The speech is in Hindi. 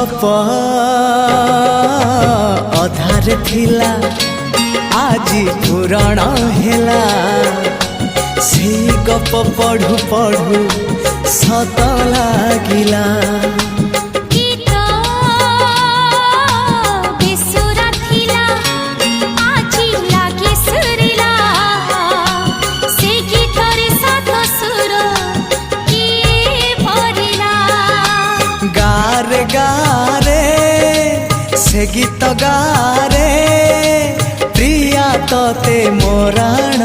गप अधार थिला आजी पुराण हेला से गप पढ़ु पढ़ु सत लागिला गारे गारे से गीत गारे प्रिया तोते मोराण